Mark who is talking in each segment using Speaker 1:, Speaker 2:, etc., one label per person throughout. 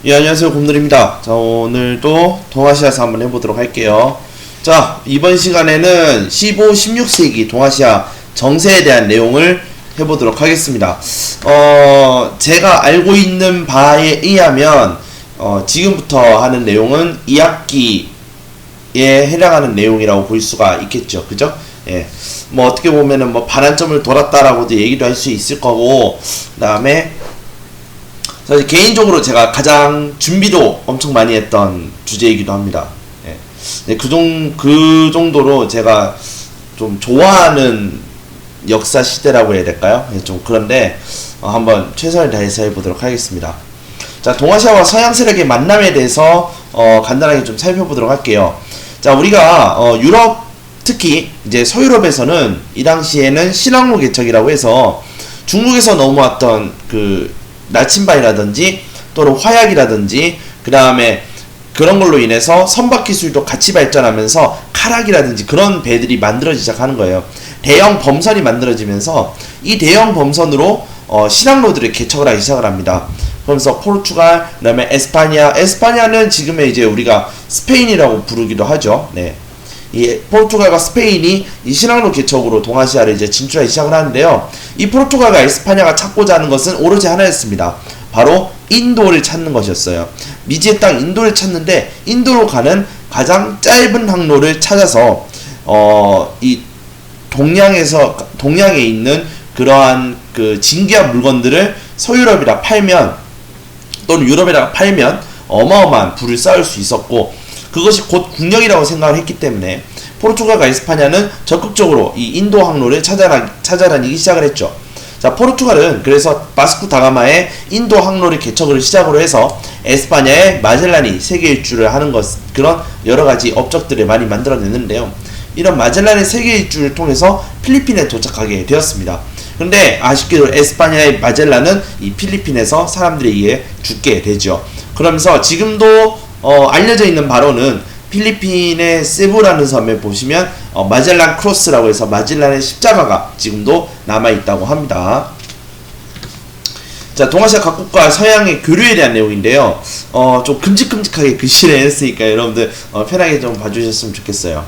Speaker 1: 예, 안녕하세요. 곰돌입니다. 자, 오늘도 동아시아사 한번 해보도록 할게요. 자, 이번 시간에는 15, 16세기 동아시아 정세에 대한 내용을 해보도록 하겠습니다. 제가 알고 있는 바에 의하면, 지금부터 하는 내용은 2학기에 해당하는 내용이라고 볼 수가 있겠죠. 그죠? 예. 뭐, 어떻게 보면은 뭐, 반환점을 돌았다라고도 얘기도 할 수 있을 거고, 그 다음에, 사실 개인적으로 제가 가장 준비도 엄청 많이 했던 주제이기도 합니다. 예. 네, 그 정도로 제가 좀 좋아하는 역사 시대라고 해야 될까요? 예, 좀 그런데 한번 최선을 다해서 해보도록 하겠습니다. 자, 동아시아와 서양 세력의 만남에 대해서 간단하게 좀 살펴보도록 할게요. 자, 우리가 유럽, 특히 이제 서유럽에서는 이 당시에는 신항로 개척이라고 해서 중국에서 넘어왔던 그 나침반이라든지 또는 화약이라든지 그 다음에 그런 걸로 인해서 선박 기술도 같이 발전하면서 카락이라든지 그런 배들이 만들어지기 시작하는 거예요. 대형 범선이 만들어지면서 이 대형 범선으로 신항로들을 개척을 하기 시작을 합니다. 그러면서 포르투갈, 그 다음에 에스파냐는 지금의 이제 우리가 스페인이라고 부르기도 하죠. 네. 이 포르투갈과 스페인이 이 신항로 개척으로 동아시아를 이제 진출하기 시작을 하는데요. 이 포르투갈과 에스파냐가 찾고자 하는 것은 오로지 하나였습니다. 바로 인도를 찾는 것이었어요. 미지의 땅 인도를 찾는데 인도로 가는 가장 짧은 항로를 찾아서 이 동양에 있는 그러한 그 진귀한 물건들을 서유럽이라 팔면 또는 유럽에다가 팔면 어마어마한 부를 쌓을 수 있었고, 그것이 곧 국력이라고 생각을 했기 때문에 포르투갈과 에스파냐는 적극적으로 이 인도 항로를 찾아다니기 시작을 했죠. 자, 포르투갈은 그래서 바스코 다가마의 인도 항로를 개척을 시작으로 해서 에스파냐의 마젤란이 세계 일주를 하는 그런 여러가지 업적들을 많이 만들어냈는데요. 이런 마젤란의 세계 일주를 통해서 필리핀에 도착하게 되었습니다. 그런데 아쉽게도 에스파냐의 마젤란은 이 필리핀에서 사람들에 의해 죽게 되죠. 그러면서 지금도 알려져 있는 바로는 필리핀의 세부라는 섬에 보시면 마젤란 크로스라고 해서 마젤란의 십자가가 지금도 남아있다고 합니다. 자, 동아시아 각국과 서양의 교류에 대한 내용인데요. 좀 큼직큼직하게 글씨를 했으니까 여러분들 편하게 좀 봐주셨으면 좋겠어요.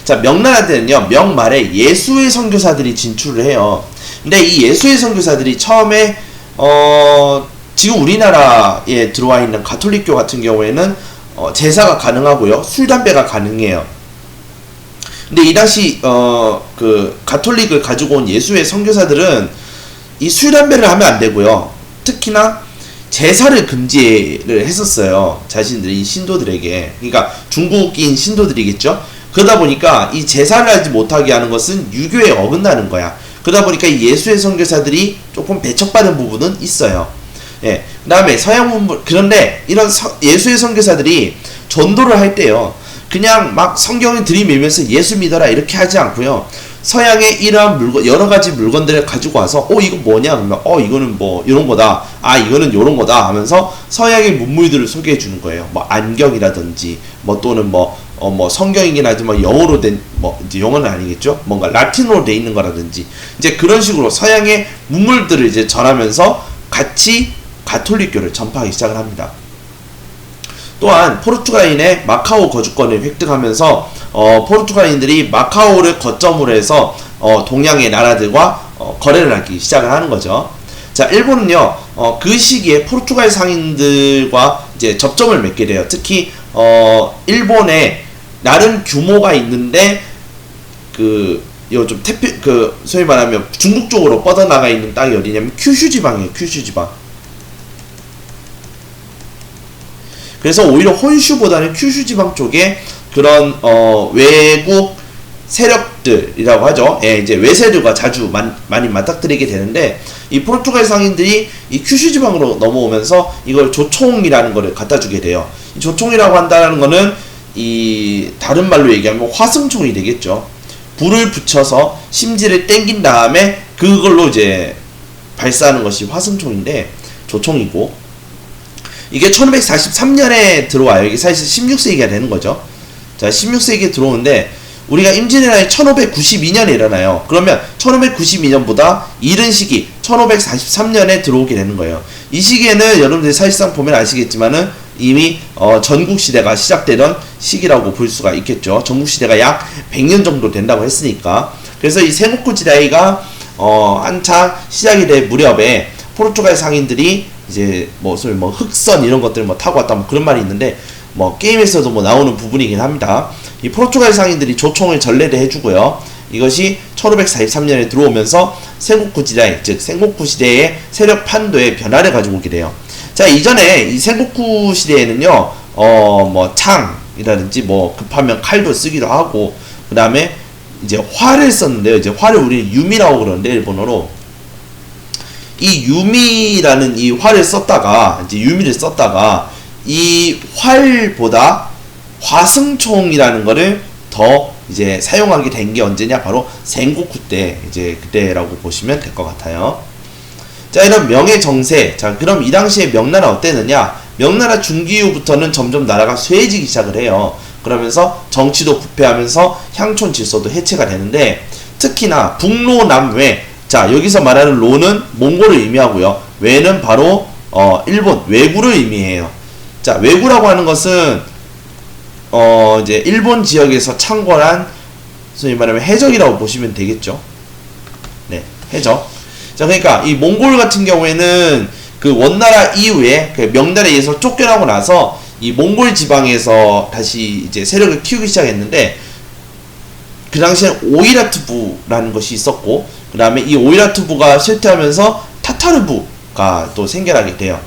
Speaker 1: 자, 명나라 때는요, 명말에 예수의 선교사들이 진출을 해요. 근데 이 예수의 선교사들이 처음에 지금 우리나라에 들어와 있는 가톨릭교 같은 경우에는 제사가 가능하고요, 술 담배가 가능해요. 근데 이 당시 그 가톨릭을 가지고 온 예수의 선교사들은 이 술 담배를 하면 안 되고요, 특히나 제사를 금지를 했었어요. 자신들이 신도들에게. 그러니까 중국인 신도들이겠죠. 그러다 보니까 이 제사를 하지 못하게 하는 것은 유교에 어긋나는 거야. 그러다 보니까 이 예수의 선교사들이 조금 배척받은 부분은 있어요. 예. 그 다음에 서양 문물, 그런데 이런 예수의 선교사들이 전도를 할 때요, 그냥 막 성경을 들이밀면서 예수 믿어라 이렇게 하지 않고요, 서양의 이러한 물건, 여러가지 물건들을 가지고 와서 이거 뭐냐 그러면 이거는 뭐 이런 거다, 이거는 요런 거다 하면서 서양의 문물들을 소개해 주는 거예요. 뭐 안경이라든지 뭐 또는 뭐 성경이긴 하지만 영어로 된, 이제 영어는 아니겠죠, 뭔가 라틴어로 돼 있는 거라든지 이제 그런 식으로 서양의 문물들을 이제 전하면서 같이 가톨릭교를 전파하기 시작을 합니다. 또한 포르투갈인의 마카오 거주권을 획득하면서 포르투갈인들이 마카오를 거점으로 해서 동양의 나라들과 거래를 하기 시작을 하는 거죠. 자, 일본은요, 그 시기에 포르투갈 상인들과 이제 접점을 맺게 돼요. 특히 일본에 나름 규모가 있는데 좀 소위 말하면 중국 쪽으로 뻗어나가 있는 땅이 어디냐면 큐슈 지방이에요. 큐슈 지방. 그래서 오히려 혼슈보다는 큐슈 지방 쪽에 그런 외국 세력들이라고 하죠. 예, 이제 외세들과 자주 많이 맞닥뜨리게 되는데, 이 포르투갈 상인들이 이 큐슈 지방으로 넘어오면서 이걸 조총이라는 거를 갖다 주게 돼요. 이 조총이라고 한다는 거는 이 다른 말로 얘기하면 화승총이 되겠죠. 불을 붙여서 심지를 땡긴 다음에 그걸로 이제 발사하는 것이 화승총인데 조총이고, 이게 1543년에 들어와요. 이게 사실 16세기가 되는 거죠. 자, 16세기에 들어오는데 우리가 임진왜란이 1592년에 일어나요. 그러면 1592년보다 이른 시기 1543년에 들어오게 되는 거예요. 이 시기에는 여러분들이 사실상 보면 아시겠지만은 이미 전국시대가 시작되던 시기라고 볼 수가 있겠죠. 전국시대가 약 100년 정도 된다고 했으니까. 그래서 이 세고쿠지라이가 한창 시작이 될 무렵에 포르투갈 상인들이 이제 소위 흑선 이런 것들 타고 왔다 그런 말이 있는데 게임에서도 나오는 부분이긴 합니다. 이 포르투갈 상인들이 조총을 전래를 해주고요. 이것이 1543년에 들어오면서 생고쿠지라이, 즉 생고쿠 시대의 세력 판도에 변화를 가지고 오게 돼요. 자, 이전에 이 생고쿠 시대에는요, 창이라든지 급하면 칼도 쓰기도 하고, 그 다음에 이제 활을 썼는데요. 이제 활을 우리는 유미라고 그러는데, 일본어로. 이 유미라는 이 활을 썼다가, 이제 유미를 썼다가, 이 활보다 화승총이라는 거를 더 이제 사용하게 된 게 언제냐? 바로 생고쿠 때, 이제 그때라고 보시면 될 것 같아요. 자, 이런 명예정세. 자, 그럼 이 당시에 명나라 어땠느냐? 명나라 중기 이후부터는 점점 나라가 쇠해지기 시작을 해요. 그러면서 정치도 부패하면서 향촌 질서도 해체가 되는데, 특히나 북로 남외. 자, 여기서 말하는 로는 몽골을 의미하고요. 외는 바로 일본 외구를 의미해요. 자, 외구라고 하는 것은 이제 일본 지역에서 창궐한 소위 말하면 해적이라고 보시면 되겠죠. 네, 해적. 자, 그러니까 이 몽골 같은 경우에는 그 원나라 이후에 그 명나라에 의해서 쫓겨나고 나서 이 몽골 지방에서 다시 이제 세력을 키우기 시작했는데, 그 당시엔 오이라트부라는 것이 있었고, 그 다음에 이 오이라트부가 쇠퇴하면서 타타르부가 또 생겨나게 돼요.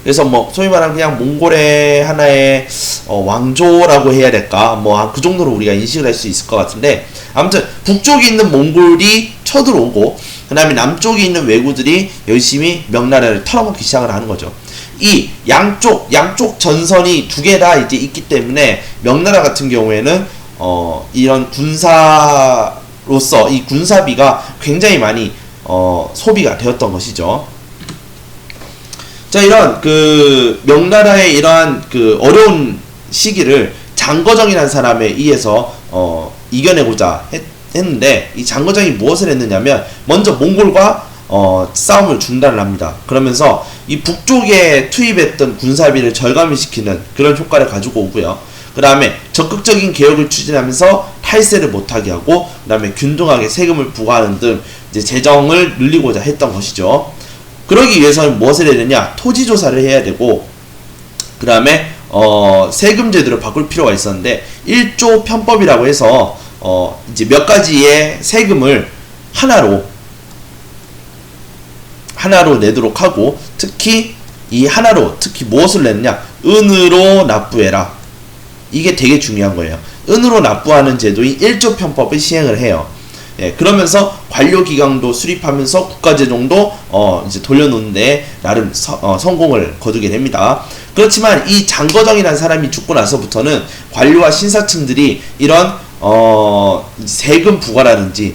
Speaker 1: 그래서 소위 말하는 그냥 몽골의 하나의 왕조라고 해야 될까, 그 정도로 우리가 인식을 할 수 있을 것 같은데, 아무튼 북쪽에 있는 몽골이 쳐들어오고, 그 다음에 남쪽에 있는 왜구들이 열심히 명나라를 털어먹기 시작을 하는 거죠. 이 양쪽 전선이 두 개 다 이제 있기 때문에 명나라 같은 경우에는 이런 군사로서 이 군사비가 굉장히 많이 소비가 되었던 것이죠. 자, 이런 그 명나라의 이러한 그 어려운 시기를 장거정이라는 사람에 의해서 이겨내고자 했는데, 이 장거정이 무엇을 했느냐면 먼저 몽골과 싸움을 중단을 합니다. 그러면서 이 북쪽에 투입했던 군사비를 절감을 시키는 그런 효과를 가지고 오고요. 그 다음에 적극적인 개혁을 추진하면서 탈세를 못하게 하고, 그 다음에 균등하게 세금을 부과하는 등 이제 재정을 늘리고자 했던 것이죠. 그러기 위해서는 무엇을 해야 되냐? 토지조사를 해야 되고, 그 다음에 세금 제도를 바꿀 필요가 있었는데, 1조 편법이라고 해서 이제 몇 가지의 세금을 하나로 내도록 하고, 특히 무엇을 냈냐? 은으로 납부해라. 이게 되게 중요한 거예요. 은으로 납부하는 제도인 1조 편법을 시행을 해요. 예, 그러면서 관료기강도 수립하면서 국가재정도 이제 돌려놓는데 나름 성공을 거두게 됩니다. 그렇지만 이 장거정이라는 사람이 죽고 나서부터는 관료와 신사층들이 이런 세금 부과라든지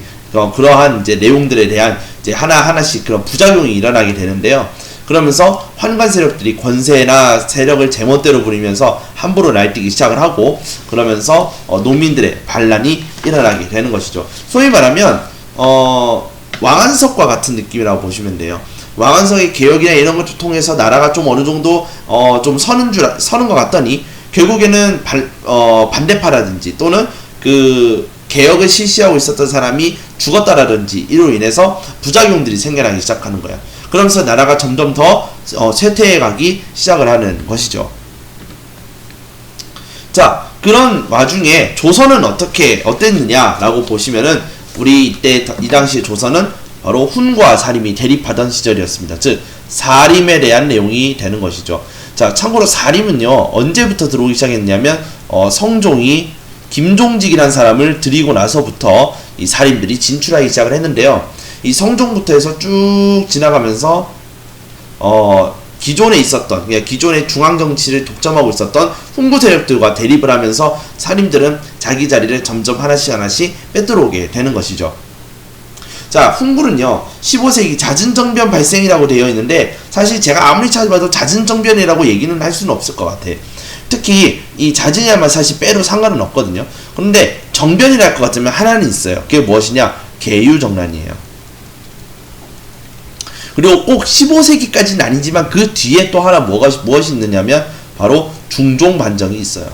Speaker 1: 그러한 이제 내용들에 대한 이제 하나하나씩 그런 부작용이 일어나게 되는데요. 그러면서 환관 세력들이 권세나 세력을 제멋대로 부리면서 함부로 날뛰기 시작을 하고, 그러면서 농민들의 반란이 일어나게 되는 것이죠. 소위 말하면 왕안석과 같은 느낌이라고 보시면 돼요. 왕안석의 개혁이나 이런 것을 통해서 나라가 좀 어느 정도 좀 서는 것 같더니, 결국에는 반대파라든지 또는 그 개혁을 실시하고 있었던 사람이 죽었다라든지 이로 인해서 부작용들이 생겨나기 시작하는 거야. 그러면서 나라가 점점 더 쇠퇴해 가기 시작을 하는 것이죠. 자, 그런 와중에 조선은 어땠느냐라고 보시면은, 우리 이 당시에 조선은 바로 훈과 사림이 대립하던 시절이었습니다. 즉 사림에 대한 내용이 되는 것이죠. 자, 참고로 사림은요, 언제부터 들어오기 시작했냐면 성종이 김종직이라는 사람을 들이고 나서부터 이 사림들이 진출하기 시작을 했는데요. 이 성종부터 해서 쭉 지나가면서 기존에 있었던, 그러니까 기존의 중앙정치를 독점하고 있었던 훈구 세력들과 대립을 하면서 사림들은 자기 자리를 점점 하나씩 빼들어오게 되는 것이죠. 자, 훈구는요 15세기 잦은정변 발생이라고 되어 있는데, 사실 제가 아무리 찾아봐도 잦은정변이라고 얘기는 할 수는 없을 것 같아. 특히 이 자진야만 사실 빼도 상관은 없거든요. 그런데 정변이라 할 것 같으면 하나는 있어요. 그게 무엇이냐? 계유정란이에요. 그리고 꼭 15세기까지는 아니지만 그 뒤에 또 하나 무엇이 있느냐면 바로 중종반정이 있어요.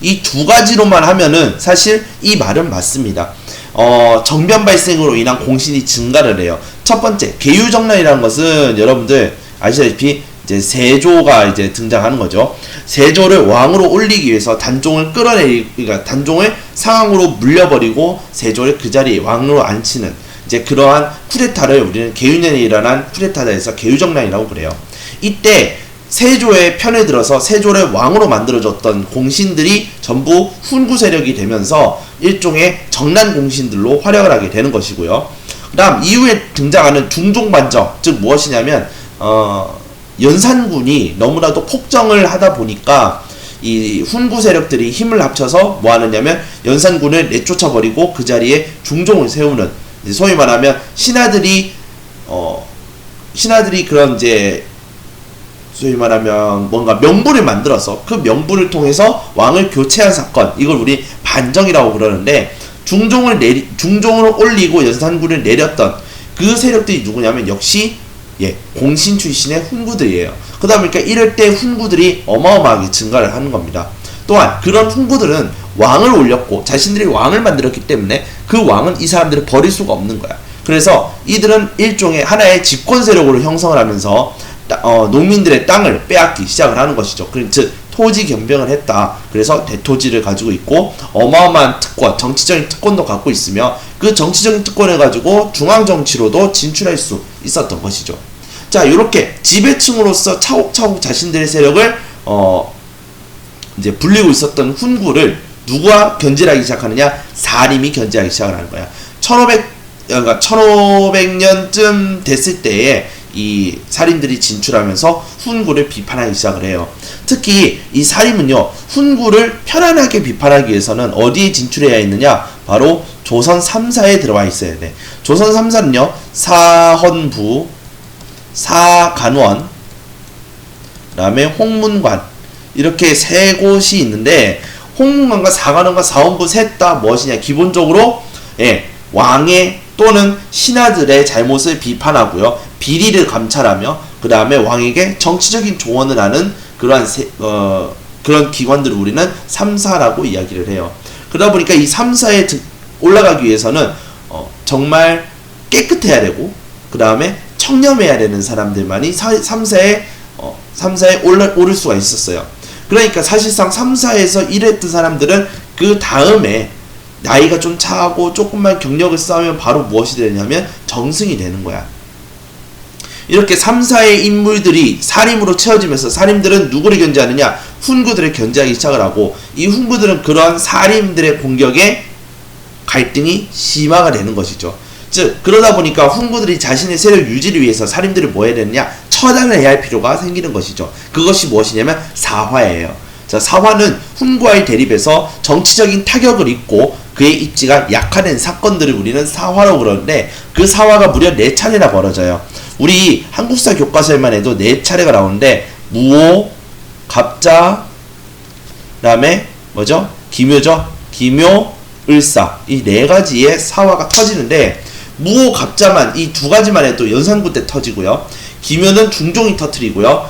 Speaker 1: 이 두 가지로만 하면은 사실 이 말은 맞습니다. 정변 발생으로 인한 공신이 증가를 해요. 첫 번째, 계유정란이라는 것은 여러분들 아시다시피 이제 세조가 이제 등장하는 거죠. 세조를 왕으로 올리기 위해서 단종을 그러니까 단종을 상황으로 물려버리고 세조를 그 자리에 왕으로 앉히는 이제 그러한 쿠데타를 우리는 계유년에 일어난 쿠데타다 해서 계유정란이라고 그래요. 이때 세조의 편에 들어서 세조를 왕으로 만들어줬던 공신들이 전부 훈구 세력이 되면서 일종의 정난 공신들로 활약을 하게 되는 것이고요. 그 다음 이후에 등장하는 중종반정, 즉 무엇이냐면 연산군이 너무나도 폭정을 하다 보니까 이 훈구 세력들이 힘을 합쳐서 뭐 하느냐면 연산군을 내쫓아버리고 그 자리에 중종을 세우는, 소위 말하면 신하들이 그런 이제 소위 말하면 뭔가 명분을 만들어서 그 명분을 통해서 왕을 교체한 사건, 이걸 우리 반정이라고 그러는데, 중종을 올리고 연산군을 내렸던 그 세력들이 누구냐면 역시 공신 출신의 훈구들이에요. 그러다 보니까 이럴 때 훈구들이 어마어마하게 증가를 하는 겁니다. 또한 그런 훈구들은 왕을 올렸고 자신들이 왕을 만들었기 때문에 그 왕은 이 사람들을 버릴 수가 없는 거야. 그래서 이들은 일종의 하나의 집권 세력으로 형성을 하면서 농민들의 땅을 빼앗기 시작을 하는 것이죠. 즉 토지 겸병을 했다. 그래서 대토지를 가지고 있고 어마어마한 특권, 정치적인 특권도 갖고 있으며 그 정치적인 특권을 가지고 중앙정치로도 진출할 수 있었던 것이죠. 자, 이렇게 지배층으로서 차곡차곡 자신들의 세력을 이제 불리고 있었던 훈구를 누가 견제하기 시작하느냐? 사림이 견제하기 시작을 하는 거야. 1500년쯤 됐을 때에 이 사림들이 진출하면서 훈구를 비판하기 시작을 해요. 특히 이 사림은요, 훈구를 편안하게 비판하기 위해서는 어디에 진출해야 했느냐? 바로 조선 3사에 들어와 있어야 돼. 조선 3사는요, 사헌부, 사간원, 그 다음에 홍문관, 이렇게 세 곳이 있는데, 홍문관과 사간원과 사헌부 셋 다 무엇이냐? 기본적으로 왕의 또는 신하들의 잘못을 비판하고요, 비리를 감찰하며 그 다음에 왕에게 정치적인 조언을 하는 그러한 그런 기관들을 우리는 3사라고 이야기를 해요. 그러다 보니까 이 3사에 올라가기 위해서는 정말 깨끗해야 되고 그 다음에 청렴해야 되는 사람들만이 3사에 오를 수가 있었어요. 그러니까 사실상 3사에서 일했던 사람들은 그 다음에 나이가 좀 차고 조금만 경력을 쌓으면 바로 무엇이 되냐면 정승이 되는 거야. 이렇게 3사의 인물들이 사림으로 채워지면서 사림들은 누구를 견제하느냐? 훈구들을 견제하기 시작을 하고, 이 훈구들은 그러한 사림들의 공격에 갈등이 심화가 되는 것이죠. 즉 그러다 보니까 훈구들이 자신의 세력 유지를 위해서 사림들을 뭐 해야 되느냐? 처단을 해야 할 필요가 생기는 것이죠. 그것이 무엇이냐면 사화예요. 자, 사화는 훈구와의 대립에서 정치적인 타격을 입고 그의 입지가 약화된 사건들을 우리는 사화라고 그러는데, 그 사화가 무려 4차례나 벌어져요. 우리 한국사 교과서에만 해도 4차례가 나오는데, 무오, 갑자, 그 다음에 뭐죠? 기묘죠? 기묘, 을사, 이 4가지의 사화가 터지는데, 무오, 갑자만 이 2가지만 해도 연산군 때 터지고요, 기묘는 중종이 터뜨리고요,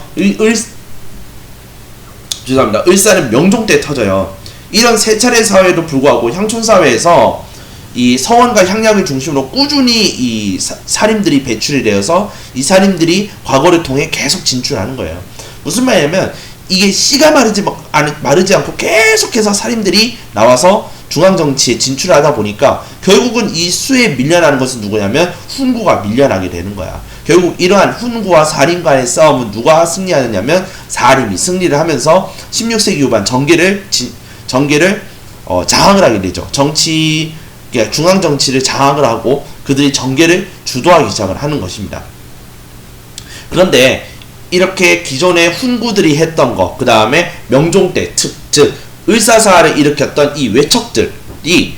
Speaker 1: 죄송합니다, 을사는 명종 때 터져요. 이런 3차례 사회에도 불구하고 향촌사회에서 이 서원과 향약을 중심으로 꾸준히 이 사림들이 배출이 되어서 이 사림들이 과거를 통해 계속 진출하는 거예요. 무슨 말이냐면 이게 씨가 마르지 않고 계속해서 사림들이 나와서 중앙정치에 진출하다 보니까 결국은 이 수에 밀려나는 것은 누구냐면 훈구가 밀려나게 되는 거야. 결국 이러한 훈구와 사림 간의 싸움은 누가 승리하느냐면 사림이 승리를 하면서 16세기 후반 정계를 장악을 하게 되죠. 중앙정치를 장악을 하고 그들이 정계를 주도하기 시작을 하는 것입니다. 그런데 이렇게 기존의 훈구들이 했던 것, 그 다음에 명종 때 즉 을사사를 일으켰던 이 외척들이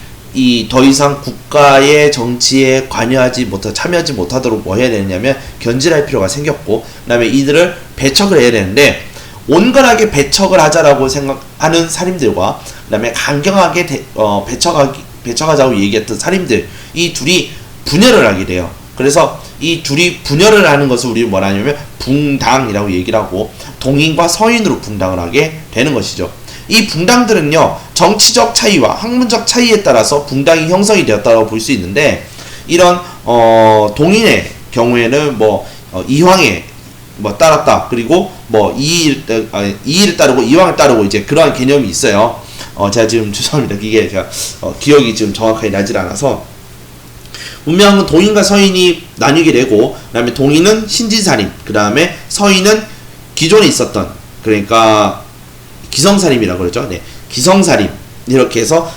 Speaker 1: 더 이상 국가의 정치에 참여하지 못하도록 뭐 해야 되느냐면 견제할 필요가 생겼고, 그 다음에 이들을 배척을 해야 되는데, 온건하게 배척을 하자라고 생각하는 사림들과 그 다음에 강경하게 배척하자고 얘기했던 사림들, 이 둘이 분열을 하게 돼요. 그래서 이 둘이 분열을 하는 것을 우리 뭐라 하냐면 붕당이라고 얘기를 하고, 동인과 서인으로 붕당을 하게 되는 것이죠. 이 붕당들은요, 정치적 차이와 학문적 차이에 따라서 붕당이 형성이 되었다고 볼 수 있는데, 이런 동인의 경우에는 이황에 따랐다, 그리고 이의를 따르고 이황을 따르고 이제 그러한 개념이 있어요. 제가 지금 죄송합니다. 이게 제가 기억이 지금 정확하게 나질 않아서. 분명은 동인과 서인이 나뉘게 되고, 그 다음에 동인은 신진사림, 그 다음에 서인은 기존에 있었던, 그러니까 기성사림이라고 그러죠. 네, 기성사림, 이렇게 해서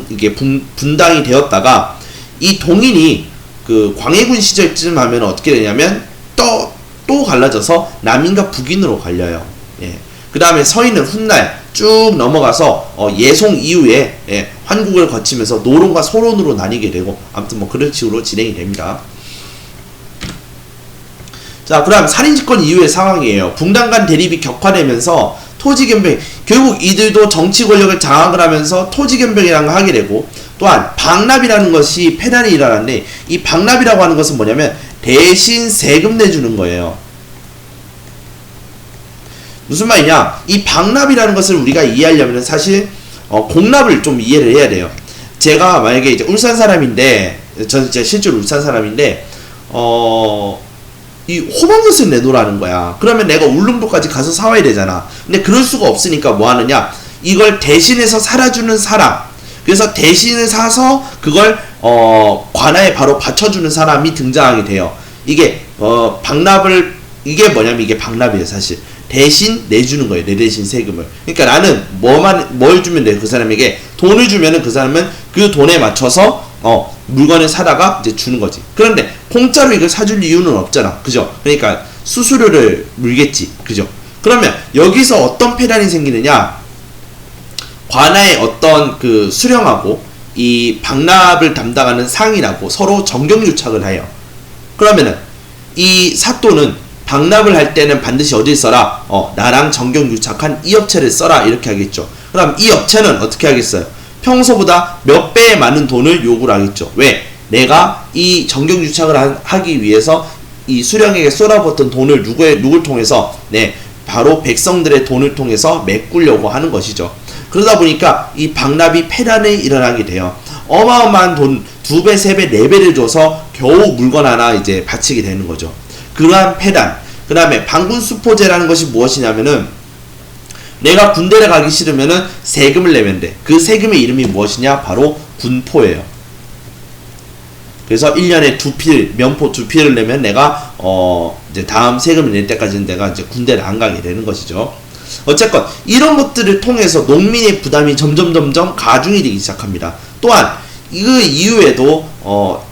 Speaker 1: 이게 분당이 되었다가, 이 동인이 그 광해군 시절쯤 하면 어떻게 되냐면 또 갈라져서 남인과 북인으로 갈려요. 예. 그 다음에 서인은 훗날 쭉 넘어가서 예송 이후에 환국을 거치면서 노론과 소론으로 나뉘게 되고, 아무튼 그런 식으로 진행이 됩니다. 자, 그다음 살인집권 이후의 상황이에요. 붕당 간 대립이 격화되면서 토지견병, 결국 이들도 정치 권력을 장악을 하면서 토지견병이라는 걸 하게 되고, 또한 박납이라는 것이 폐단이 일어났는데, 이 박납이라고 하는 것은 뭐냐면 대신 세금 내주는 거예요. 무슨 말이냐, 이 박납이라는 것을 우리가 이해하려면 사실 공납을 좀 이해를 해야 돼요. 제가 만약에 이제 울산 사람인데, 저는 진짜 실제로 울산 사람인데 이 호박엿을 내놓으라는 거야. 그러면 내가 울릉도까지 가서 사와야 되잖아. 근데 그럴 수가 없으니까 뭐 하느냐, 이걸 대신해서 살아주는 사람, 그래서 대신을 사서 그걸 관아에 바로 받쳐주는 사람이 등장하게 돼요. 이게 박납을, 이게 뭐냐면 이게 박납이에요. 사실 대신 내주는 거예요. 내 대신 세금을. 그러니까 나는 뭘 주면 돼? 그 사람에게 돈을 주면은 그 사람은 그 돈에 맞춰서 물건을 사다가 이제 주는 거지. 그런데 공짜로 이걸 사줄 이유는 없잖아. 그죠? 그러니까 수수료를 물겠지. 그죠? 그러면 여기서 어떤 폐단이 생기느냐, 관아의 어떤 그 수령하고 이 박납을 담당하는 상인하고 서로 정경유착을 해요. 그러면은 이 사또는 박납을 할 때는 반드시 어딜 써라? 나랑 정경유착한 이 업체를 써라, 이렇게 하겠죠. 그럼 이 업체는 어떻게 하겠어요? 평소보다 몇 배의 많은 돈을 요구를 하겠죠. 왜? 내가 이 정경유착을 하기 위해서 이 수령에게 쏟아붓던 돈을 누굴 통해서, 바로 백성들의 돈을 통해서 메꾸려고 하는 것이죠. 그러다 보니까 이 박납이 폐단에 일어나게 돼요. 어마어마한 돈 2배, 3배, 4배를 줘서 겨우 물건 하나 이제 바치게 되는 거죠. 그러한 폐단. 그 다음에 방군수포제라는 것이 무엇이냐면은, 내가 군대를 가기 싫으면은 세금을 내면 돼. 그 세금의 이름이 무엇이냐? 바로 군포예요. 그래서 1년에 면포 2필을 내면 내가 이제 다음 세금을 낼 때까지는 내가 이제 군대를 안 가게 되는 것이죠. 어쨌건 이런 것들을 통해서 농민의 부담이 점점 가중이 되기 시작합니다. 또한 그 이후에도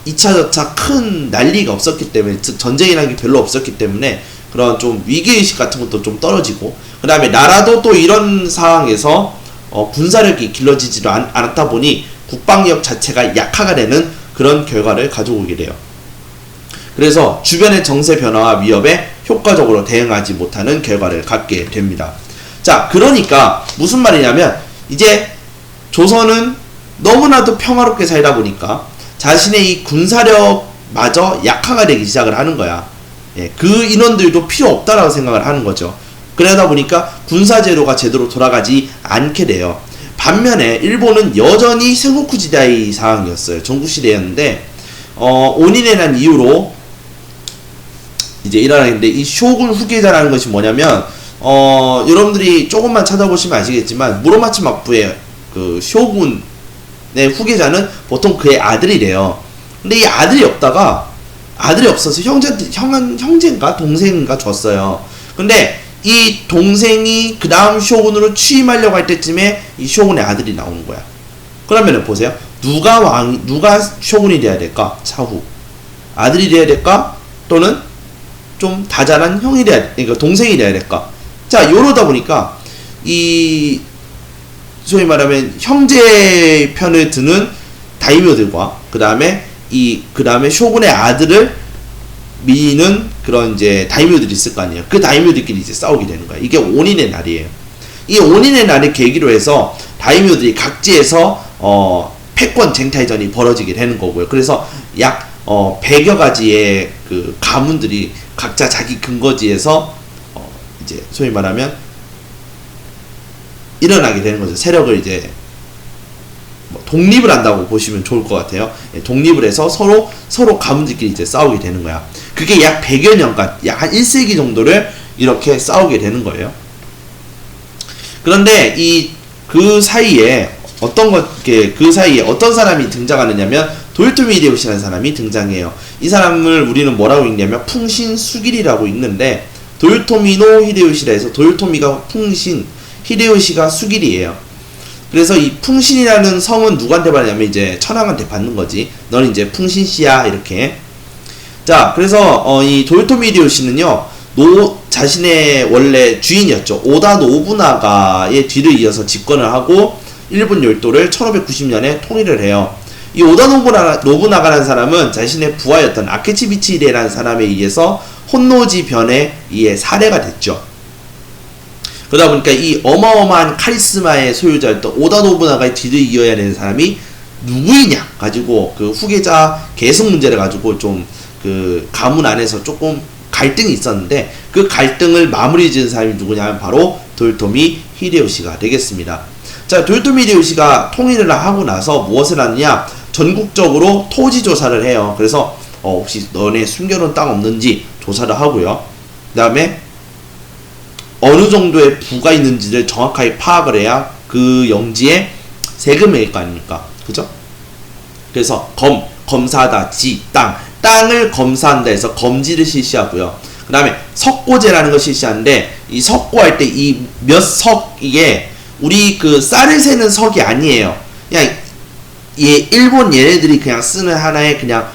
Speaker 1: 2차 저차 큰 난리가 없었기 때문에, 즉 전쟁이라는 게 별로 없었기 때문에 그런 좀 위기의식 같은 것도 좀 떨어지고, 그 다음에 나라도 또 이런 상황에서 군사력이 길러지지도 않았다 보니 국방력 자체가 약화가 되는 그런 결과를 가져오게 돼요. 그래서 주변의 정세 변화와 위협에 효과적으로 대응하지 못하는 결과를 갖게 됩니다. 자, 그러니까 무슨 말이냐면, 이제 조선은 너무나도 평화롭게 살다 보니까 자신의 이 군사력마저 약화가 되기 시작을 하는 거야. 그 인원들도 필요 없다라고 생각을 하는 거죠. 그러다 보니까 군사제도가 제대로 돌아가지 않게 돼요. 반면에 일본은 여전히 생고쿠 지다의 상황이었어요. 전국시대였는데 온인에 난 이후로 이제 일어나는데, 이 쇼군 후계자라는 것이 뭐냐면, 여러분들이 조금만 찾아보시면 아시겠지만 무로마치 막부의 그 쇼군의 후계자는 보통 그의 아들이래요. 근데 이 아들이 없어서 형제인가 동생인가 줬어요. 근데 이 동생이 그 다음 쇼군으로 취임하려고 할 때쯤에 이 쇼군의 아들이 나오는 거야. 그러면은 보세요. 누가 쇼군이 돼야 될까? 차후. 아들이 돼야 될까? 또는 좀 다자란 그러니까 동생이 돼야 될까? 자, 요러다 보니까 이 소위 말하면 형제 편을 드는 다이묘들과 그 다음에 쇼군의 아들을 미는 그런 이제 다이묘들이 있을 거 아니에요. 그 다이묘들끼리 이제 싸우게 되는 거야. 이게 온인의 날이에요. 이 온인의 날을 계기로 해서 다이묘들이 각지에서 패권 쟁탈전이 벌어지게 되는 거고요. 그래서 약 100여 가지의 그 가문들이 각자 자기 근거지에서 이제 소위 말하면 일어나게 되는 거죠. 세력을 이제 독립을 한다고 보시면 좋을 것 같아요. 독립을 해서 서로 가문들끼리 이제 싸우게 되는 거야. 그게 약 100여 년간, 약 한 1세기 정도를 이렇게 싸우게 되는 거예요. 그런데 그 사이에 어떤 사람이 등장하느냐면 도요토미 히데요시라는 사람이 등장해요. 이 사람을 우리는 뭐라고 읽냐면 풍신수길이라고 읽는데, 도요토미노 히데요시라 해서 도요토미가 풍신, 히데요시가 수길이에요. 그래서 이 풍신이라는 성은 누구한테 받냐면 이제 천황한테 받는 거지. 너는 이제 풍신씨야, 이렇게. 자, 그래서 이 도요토미 히데요시는요, 자신의 원래 주인이었죠. 오다 노부나가의 뒤를 이어서 집권을 하고 일본 열도를 1590년에 통일을 해요. 이 오다 노부나가라는 사람은 자신의 부하였던 아케치 미치히데라는 사람에 의해서 혼노지 변에 의해 살해가 됐죠. 그러다 보니까 이 어마어마한 카리스마의 소유자였던 오다 노부나가의 뒤를 이어야 되는 사람이 누구이냐 가지고 그 후계자 계승 문제를 가지고 좀 그 가문 안에서 조금 갈등이 있었는데, 그 갈등을 마무리 지은 사람이 누구냐면 바로 도요토미 히데요시가 되겠습니다. 자, 도요토미 히데요시가 통일을 하고 나서 무엇을 하느냐, 전국적으로 토지 조사를 해요. 그래서 혹시 너네 숨겨놓은 땅 없는지 조사를 하고요. 그 다음에 어느 정도의 부가 있는지를 정확하게 파악을 해야 그 영지에 세금을 낼 거 아닙니까? 그죠? 그래서 검사하다, 땅을 검사한다 해서 검지를 실시하고요. 그 다음에 석고제라는 걸 실시하는데, 이 석고할 때 이 몇 석, 이게 우리 그 쌀을 세는 석이 아니에요. 그냥 일본 얘네들이 그냥 쓰는 하나의 그냥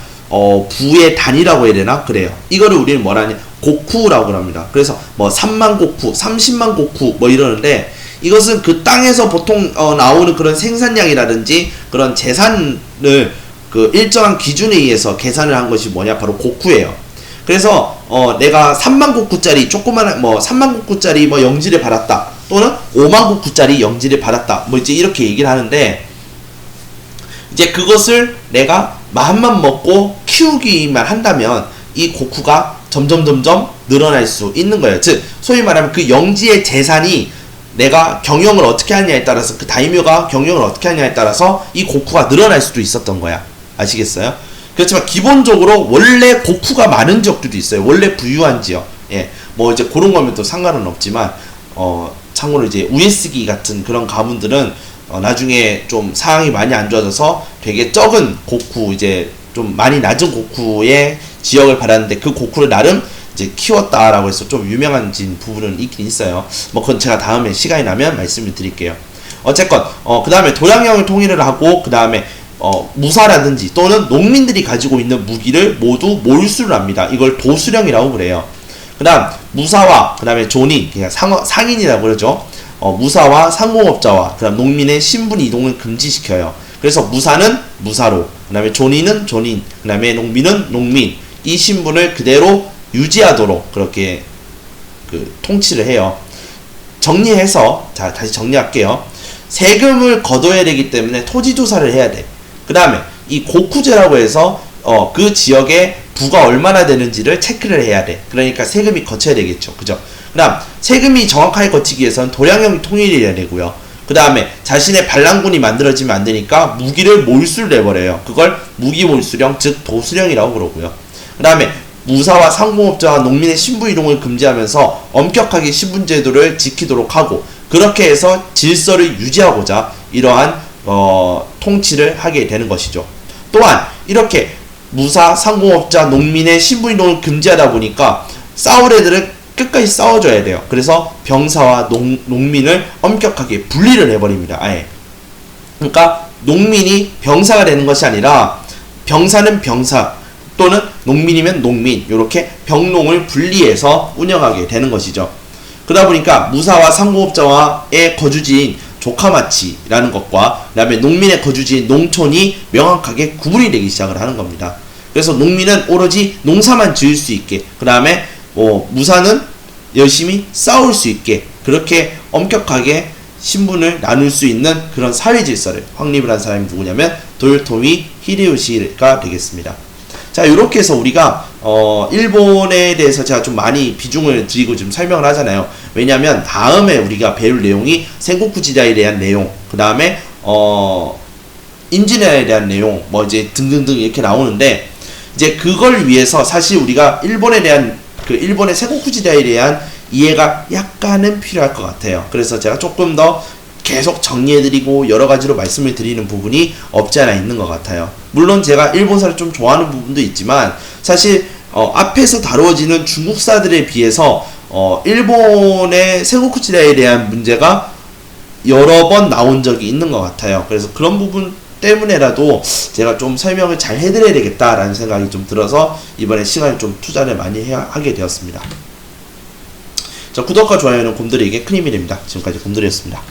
Speaker 1: 부의 단위라고 해야 되나? 그래요. 이거를 우리는 뭐라 하냐, 고쿠라고 합니다. 그래서 뭐 3만 고쿠, 30만 고쿠 뭐 이러는데, 이것은 그 땅에서 보통 나오는 그런 생산량이라든지 그런 재산을 그 일정한 기준에 의해서 계산을 한 것이 뭐냐, 바로 고쿠예요. 그래서 내가 3만 고쿠짜리 조그만 3만 고쿠짜리 뭐 영지를 받았다, 또는 5만 고쿠짜리 영지를 받았다, 뭐 이제 이렇게 얘기를 하는데, 이제 그것을 내가 마음만 먹고 키우기만 한다면 이 고쿠가 점점 늘어날 수 있는 거예요. 즉 소위 말하면 그 영지의 재산이 내가 경영을 어떻게 하느냐에 따라서, 그 다이묘가 경영을 어떻게 하느냐에 따라서 이 고쿠가 늘어날 수도 있었던 거야. 아시겠어요? 그렇지만 기본적으로 원래 고쿠가 많은 지역들도 있어요. 원래 부유한 지역. 예. 뭐 이제 그런 거면 또 상관은 없지만, 참고로 이제 우에스기 같은 그런 가문들은 나중에 좀 상황이 많이 안 좋아져서 되게 적은 고쿠, 이제 좀 많이 낮은 고쿠의 지역을 받았는데, 그 고쿠를 나름 이제 키웠다라고 해서 좀 유명한진 부분은 있긴 있어요. 뭐 그건 제가 다음에 시간이 나면 말씀을 드릴게요. 어쨌건 그 다음에 도량형을 통일을 하고, 그 다음에 무사라든지 또는 농민들이 가지고 있는 무기를 모두 몰수를 합니다. 이걸 도수령이라고 그래요. 그 다음 무사와 그 다음에 존인, 그냥 상인이라고 그러죠. 무사와 상공업자와 그 다음 농민의 신분 이동을 금지시켜요. 그래서 무사는 무사로, 그 다음에 존인은 존인, 그 다음에 농민은 농민, 이 신분을 그대로 유지하도록 그렇게 그 통치를 해요. 정리해서, 자, 다시 정리할게요. 세금을 걷어야 되기 때문에 토지 조사를 해야 돼. 그 다음에 이 고쿠제라고 해서 그 지역에 부가 얼마나 되는지를 체크를 해야 돼. 그러니까 세금이 거쳐야 되겠죠. 그죠? 그 다음 세금이 정확하게 거치기 위해서는 도량형 통일이 돼야 되고요. 그 다음에 자신의 반란군이 만들어지면 안 되니까 무기를 몰수를 내버려요. 그걸 무기몰수령, 즉 도수령이라고 그러고요. 그 다음에 무사와 상공업자와 농민의 신분 이동을 금지하면서 엄격하게 신분제도를 지키도록 하고, 그렇게 해서 질서를 유지하고자 이러한 통치를 하게 되는 것이죠. 또한 이렇게 무사, 상공업자, 농민의 신분 이동을 금지하다 보니까 싸울 애들은 끝까지 싸워줘야 돼요. 그래서 병사와 농민을 엄격하게 분리를 해버립니다. 아예. 그러니까 농민이 병사가 되는 것이 아니라 병사는 병사 또는 농민이면 농민, 이렇게 병농을 분리해서 운영하게 되는 것이죠. 그러다 보니까 무사와 상공업자와의 거주지인 조카마치라는 것과 그 다음에 농민의 거주지인 농촌이 명확하게 구분이 되기 시작을 하는 겁니다. 그래서 농민은 오로지 농사만 지을 수 있게, 그 다음에 무사는 열심히 싸울 수 있게, 그렇게 엄격하게 신분을 나눌 수 있는 그런 사회 질서를 확립을 한 사람이 누구냐면 도요토미 히데요시가 되겠습니다. 자, 이렇게 해서 우리가 일본에 대해서 제가 좀 많이 비중을 드리고 좀 설명을 하잖아요. 왜냐하면 다음에 우리가 배울 내용이 생고쿠 지다에 대한 내용, 그 다음에 임진왜란에 대한 내용, 뭐 이제 등등등 이렇게 나오는데, 이제 그걸 위해서 사실 우리가 일본에 대한 일본의 생고쿠 지다에 대한 이해가 약간은 필요할 것 같아요. 그래서 제가 조금 더 계속 정리해드리고 여러 가지로 말씀을 드리는 부분이 없지 않아 있는 것 같아요. 물론 제가 일본사를 좀 좋아하는 부분도 있지만, 사실 앞에서 다루어지는 중국사들에 비해서 일본의 생고쿠 지다에 대한 문제가 여러 번 나온 적이 있는 것 같아요. 그래서 그런 부분 때문에라도 제가 좀 설명을 잘 해드려야 되겠다라는 생각이 좀 들어서 이번에 시간을 좀 투자를 많이 하게 되었습니다. 자, 구독과 좋아요는 곰돌이에게 큰 힘이 됩니다. 지금까지 곰돌이였습니다.